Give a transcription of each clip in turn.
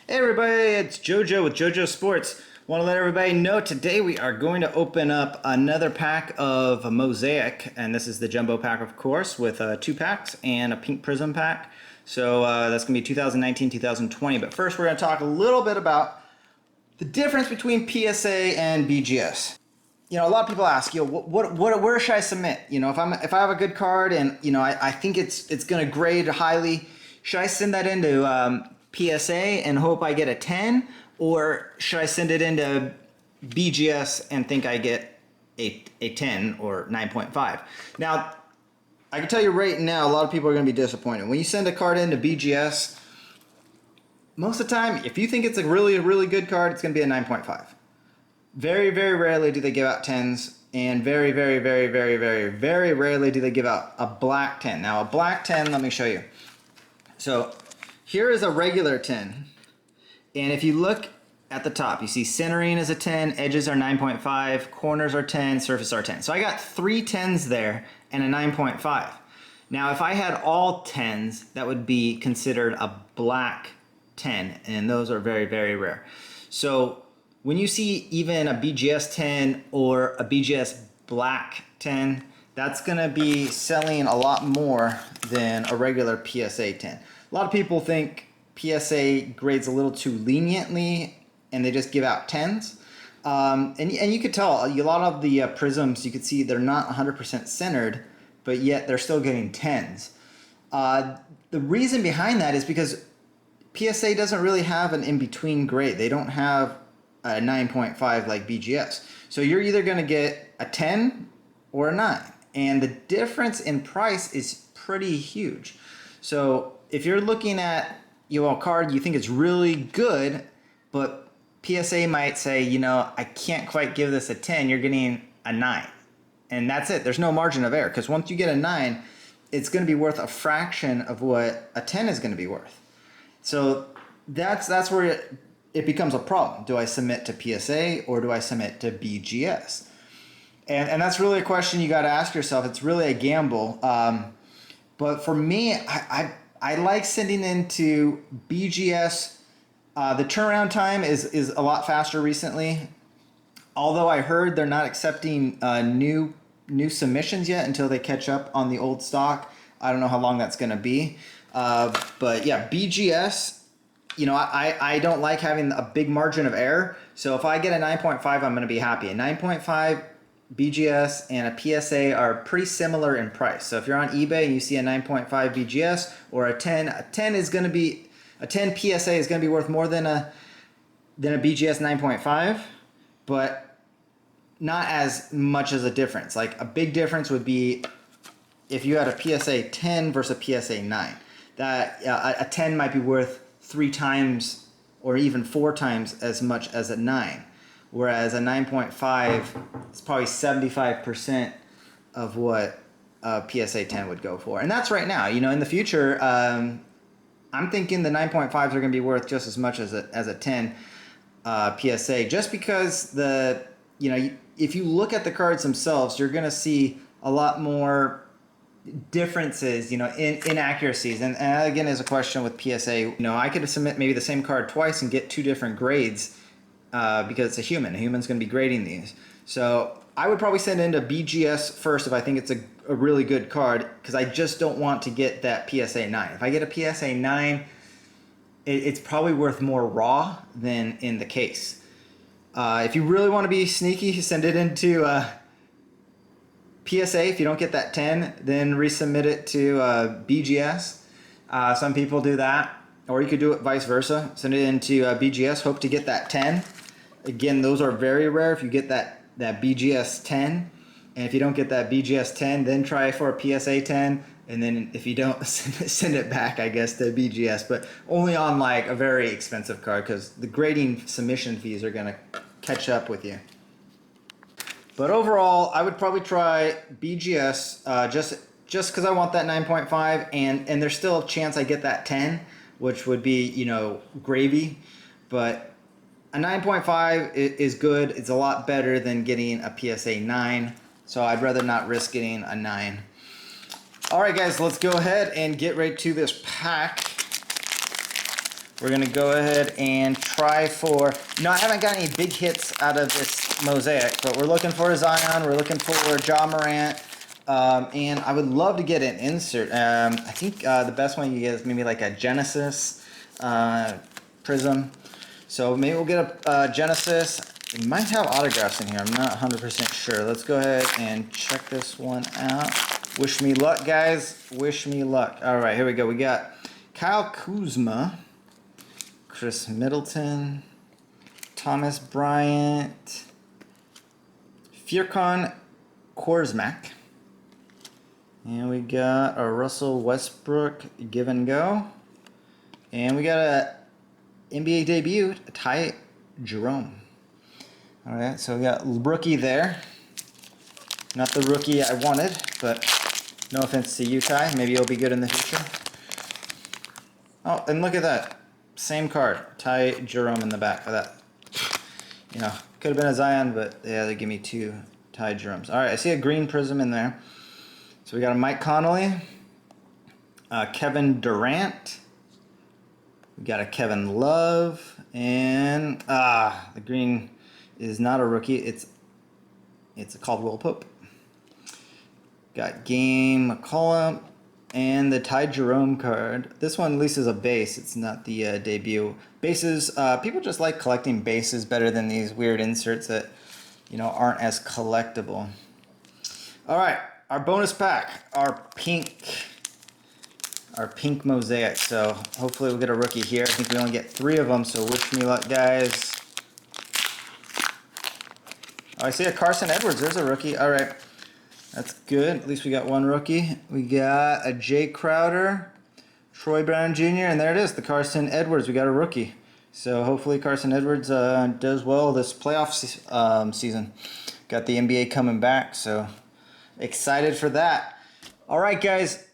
Hey everybody, it's JoJo with JoJo Sports. Want to let everybody know today we are going to open up another pack of Mosaic, and this is the jumbo pack, of course, with 2 packs and a pink prism pack. So that's going to be 2019, 2020. But first, we're going to talk a little bit about the difference between PSA and BGS. You know, a lot of people ask, where should I submit? You know, if I have a good card and I think it's going to grade highly, should I send that into PSA and hope I get a 10, or should I send it into BGS and think I get a 10 or 9.5? Now, I can tell you right now, a lot of people are going to be disappointed. When you send a card into BGS, most of the time, if you think it's a really good card, it's going to be a 9.5. Very, very rarely do they give out 10s, and very, very, very, very, very, very rarely do they give out a black 10. Now, a black 10, let me show you. So, here is a regular 10, and if you look at the top, you see centering is a 10, edges are 9.5, corners are 10, surface are 10. So I got 3 10s there and a 9.5. Now if I had all 10s, that would be considered a black 10, and those are very, very rare. So when you see even a BGS 10 or a BGS black 10, that's going to be selling a lot more than a regular PSA 10. A lot of people think PSA grades a little too leniently and they just give out 10s. And you could tell, a lot of the prisms, you could see they're not 100% centered, but yet they're still getting 10s. The reason behind that is because PSA doesn't really have an in-between grade. They don't have a 9.5 like BGS. So you're either going to get a 10 or a 9. And the difference in price is pretty huge. So if you're looking at a card you think is really good, but PSA might say, I can't quite give this a 10, you're getting a 9. And that's it. There's no margin of error, because once you get a 9, it's going to be worth a fraction of what a 10 is going to be worth. So that's where it becomes a problem. Do I submit to PSA or do I submit to BGS? And that's really a question you got to ask yourself. It's really a gamble. But for me, I like sending into BGS. The turnaround time is a lot faster recently. Although I heard they're not accepting new submissions yet until they catch up on the old stock. I don't know how long that's going to be. But yeah, BGS, I don't like having a big margin of error. So if I get a 9.5, I'm going to be happy. A 9.5 BGS and a PSA are pretty similar in price. So if you're on eBay and you see a 9.5 BGS or a 10 is going to be, a 10 PSA is going to be worth more than a BGS 9.5, but not as much as a difference. Like a big difference would be if you had a PSA 10 versus a PSA 9. That a 10 might be worth 3 times or even 4 times as much as a 9. Whereas a 9.5 is probably 75% of what a PSA 10 would go for. And that's right now. In the future, I'm thinking the 9.5s are going to be worth just as much as a 10 PSA. Just because if you look at the cards themselves, you're going to see a lot more differences, in inaccuracies. And again, is a question with PSA. I could submit maybe the same card twice and get 2 different grades. Because it's a human. A human's going to be grading these. So I would probably send into BGS first if I think it's a really good card, because I just don't want to get that PSA 9. If I get a PSA 9, it's probably worth more raw than in the case. If you really want to be sneaky, send it into PSA. If you don't get that 10, then resubmit it to BGS. Some people do that. Or you could do it vice versa. Send it into BGS, hope to get that 10. Again, those are very rare if you get that BGS 10. And if you don't get that BGS 10, then try for a PSA 10. And then if you don't, send it back, I guess, to BGS. But only on like a very expensive card, because the grading submission fees are going to catch up with you. But overall, I would probably try BGS just because I want that 9.5. And there's still a chance I get that 10, which would be, gravy. But a 9.5 is good. It's a lot better than getting a PSA 9. So I'd rather not risk getting a 9. All right, guys, let's go ahead and get right to this pack. we're going to go ahead and try for... No, I haven't got any big hits out of this Mosaic, but we're looking for a Zion, we're looking for Ja Morant, and I would love to get an insert. I think the best one you get is maybe like a Genesis Prism. So maybe we'll get a Genesis. It might have autographs in here. I'm not 100% sure. Let's go ahead and check this one out. Wish me luck, guys. Wish me luck. All right, here we go. We got Kyle Kuzma, Chris Middleton, Thomas Bryant, Furkan Korsmak, and we got a Russell Westbrook give and go, and we got a NBA debut, Ty Jerome. All right, so we got rookie there. Not the rookie I wanted, but no offense to you, Ty. Maybe you'll be good in the future. Oh, and look at that. Same card. Ty Jerome in the back of that. You know, could have been a Zion, but yeah, they give me 2 Ty Jeromes. All right, I see a green prism in there. So we got a Mike Conley, Kevin Durant. We got a Kevin Love, and the green is not a rookie. It's a Caldwell Pope. Got Game McCollum and the Ty Jerome card. This one at least is a base. It's not the debut. Bases, people just like collecting bases better than these weird inserts that, you know, aren't as collectible. All right, our bonus pack, our pink Mosaic. So hopefully we'll get a rookie here. I think we only get 3 of them, so wish me luck, guys. Oh, I see a Carson Edwards. There's a rookie. All right. That's good. At least we got 1 rookie. We got a Jay Crowder, Troy Brown Jr., and there it is, the Carson Edwards. We got a rookie. So hopefully Carson Edwards does well this playoff season. Got the NBA coming back, so excited for that. All right, guys.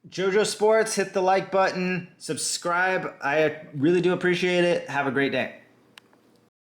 JoJo Sports, hit the like button, subscribe. I really do appreciate it. Have a great day.